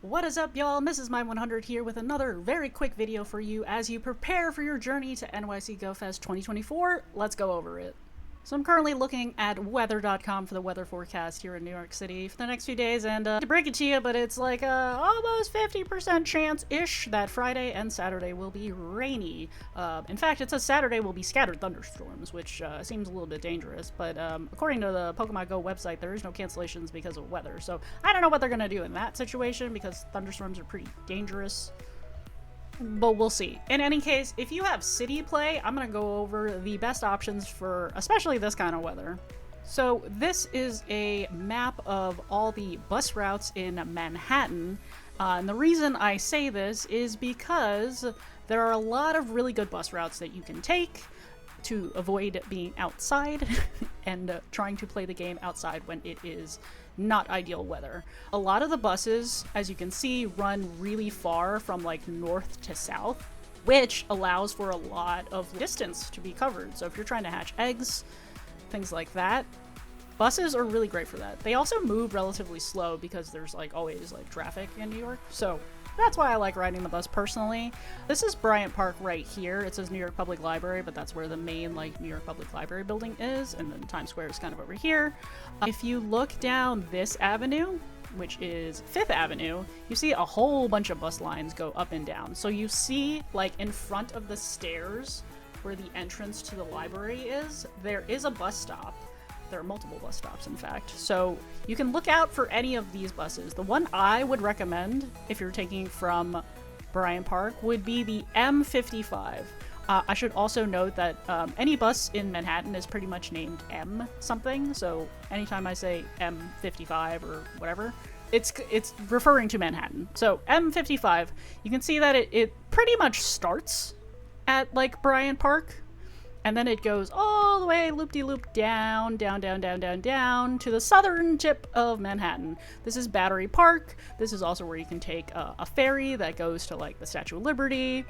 What is up, y'all? Mrs. Mime 100 here with another very quick video for you as you prepare for your journey to NYC Go Fest 2024. Let's go over it. So I'm currently looking at weather.com for the weather forecast here in New York City for the next few days, and to break it to you, but it's like almost 50% chance-ish that Friday and Saturday will be rainy. In fact, it says Saturday will be scattered thunderstorms, which seems a little bit dangerous, but according to the Pokemon Go website, there is no cancellations because of weather. So I don't know what they're going to do in that situation because thunderstorms are pretty dangerous. But we'll see. In any case, if you have city play, I'm going to go over the best options for especially this kind of weather. So this is a map of all the bus routes in Manhattan. And the reason I say this is because there are a lot of really good bus routes that you can take to avoid being outside and trying to play the game outside when it is not ideal weather. A lot of the buses, as you can see, run really far from like north to south, which allows for a lot of distance to be covered. So if you're trying to hatch eggs, things like that, buses are really great for that. They also move relatively slow because there's like always like traffic in New York. So that's why I like riding the bus personally. This is Bryant Park right here. It says New York Public Library, but that's where the main like New York Public Library building is, and then Times Square is kind of over here. If you look down this avenue, which is 5th Avenue, you see a whole bunch of bus lines go up and down. So you see like in front of the stairs where the entrance to the library is, there is a bus stop. There are multiple bus stops, in fact. So you can look out for any of these buses. The one I would recommend, if you're taking from Bryant Park, would be the M55. I should also note that any bus in Manhattan is pretty much named M something. So anytime I say M55 or whatever, it's referring to Manhattan. So M55, you can see that it pretty much starts at like Bryant Park. And then it goes all the way loop-de-loop down to the southern tip of Manhattan. This is Battery Park. This is also where you can take a ferry that goes to like the Statue of Liberty.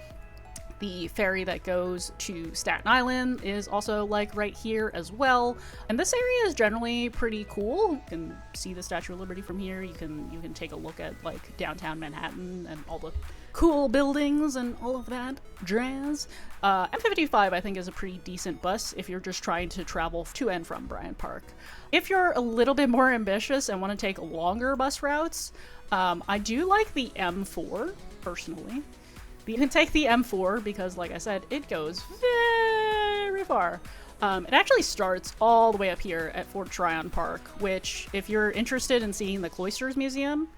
The ferry that goes to Staten Island is also like right here as well. And this area is generally pretty cool. You can see the Statue of Liberty from here. You can take a look at like downtown Manhattan and all the cool buildings and all of that jazz. M55 I think is a pretty decent bus if you're just trying to travel to and from Bryant Park. If you're a little bit more ambitious and want to take longer bus routes, I do like the M4 personally. You can take the M4 because, like I said, it goes very far. It actually starts all the way up here at Fort Tryon Park, which, if you're interested in seeing the Cloisters Museum,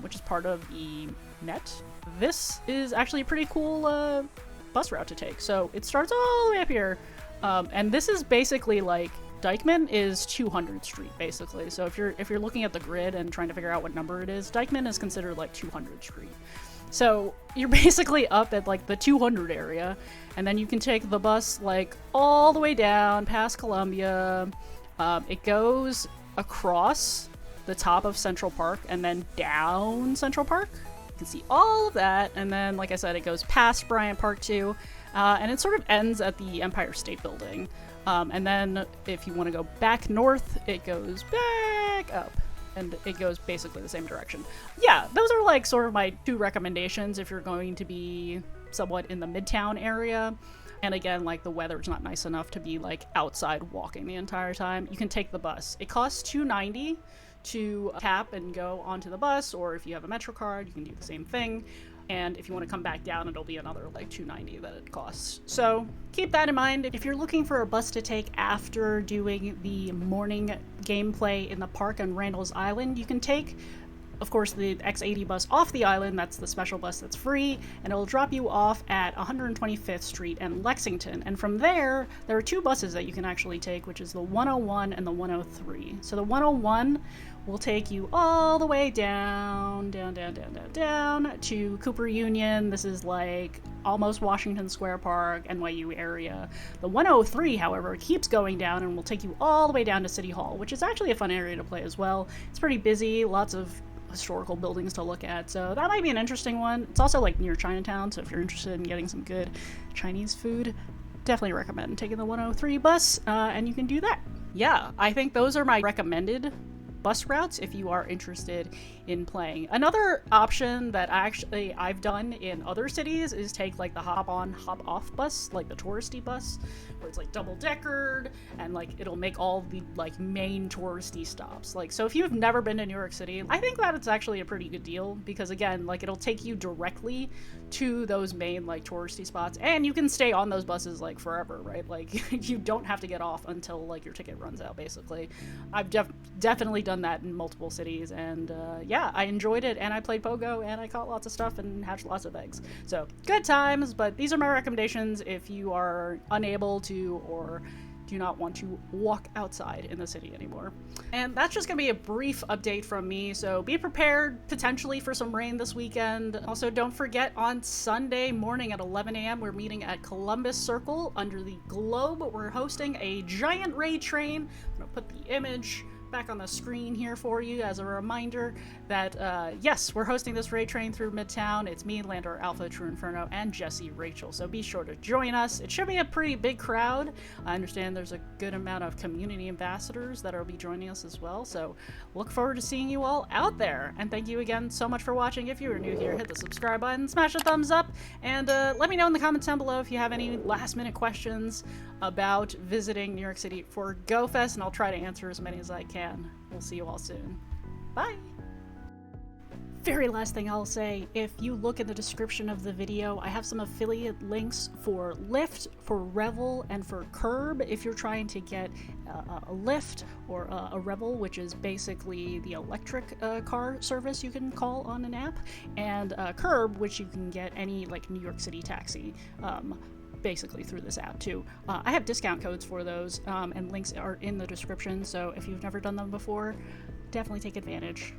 which is part of the Met, this is actually a pretty cool bus route to take. So it starts all the way up here, and this is basically like Dyckman is 200th Street, basically. So if you're looking at the grid and trying to figure out what number it is, Dyckman is considered like 200th Street. So you're basically up at like the 200 area, and then you can take the bus like all the way down past Columbia. It goes across the top of Central Park and then down Central Park. You can see all of that, and then like I said, it goes past Bryant Park too, and it sort of ends at the Empire State Building. And then if you want to go back north, it goes back up. And it goes basically the same direction. Yeah, those are like sort of my two recommendations if you're going to be somewhat in the Midtown area. And again, like the weather's not nice enough to be like outside walking the entire time. You can take the bus. It costs $2.90 to tap and go onto the bus, or if you have a Metro card, you can do the same thing. And if you want to come back down, it'll be another like $2.90 that it costs. So keep that in mind. If you're looking for a bus to take after doing the morning gameplay in the park on Randall's Island, you can take, of course, the X80 bus off the island. That's the special bus that's free, and it'll drop you off at 125th Street and Lexington. And from there are two buses that you can actually take, which is the 101 and the 103. So the 101 will take you all the way down to Cooper Union. This is like almost Washington Square Park, NYU area. The 103, however, keeps going down and will take you all the way down to City Hall, which is actually a fun area to play as well. It's pretty busy, lots of historical buildings to look at, so that might be an interesting one. It's also like near Chinatown, so if you're interested in getting some good Chinese food, definitely recommend taking the 103 bus, and you can do that. Yeah, I think those are my recommended bus routes if you are interested in playing. Another option that I've done in other cities is take like the hop on hop off bus, like the touristy bus, where it's like double deckered and like it'll make all the like main touristy stops. Like, so if you've never been to New York City, I think that it's actually a pretty good deal, because again, like it'll take you directly to those main like touristy spots, and you can stay on those buses like forever, right? Like you don't have to get off until like your ticket runs out, basically. I've definitely done that in multiple cities, and yeah, I enjoyed it, and I played Pogo, and I caught lots of stuff and hatched lots of eggs. So good times, but these are my recommendations if you are unable to or do not want to walk outside in the city anymore. And that's just gonna be a brief update from me, so be prepared potentially for some rain this weekend. Also, don't forget, on Sunday morning at 11 a.m. we're meeting at Columbus Circle under the Globe. We're hosting a giant raid train. I'm gonna put the image back on the screen here for you as a reminder that yes, we're hosting this raid train through Midtown. It's me, Lander Alpha, True Inferno, and Jesse Rachel, so be sure to join us. It should be a pretty big crowd. I understand there's a good amount of community ambassadors that will be joining us as well, so look forward to seeing you all out there. And thank you again so much for watching. If you are new here, hit the subscribe button, smash a thumbs up, and let me know in the comments down below if you have any last minute questions about visiting New York City for GoFest, and I'll try to answer as many as I can. We'll see you all soon. Bye! Very last thing I'll say, if you look in the description of the video, I have some affiliate links for Lyft, for Revel, and for Curb if you're trying to get a Lyft or a Revel, which is basically the electric car service you can call on an app, and Curb, which you can get any like New York City taxi basically through this app too. I have discount codes for those, and links are in the description, so if you've never done them before, definitely take advantage.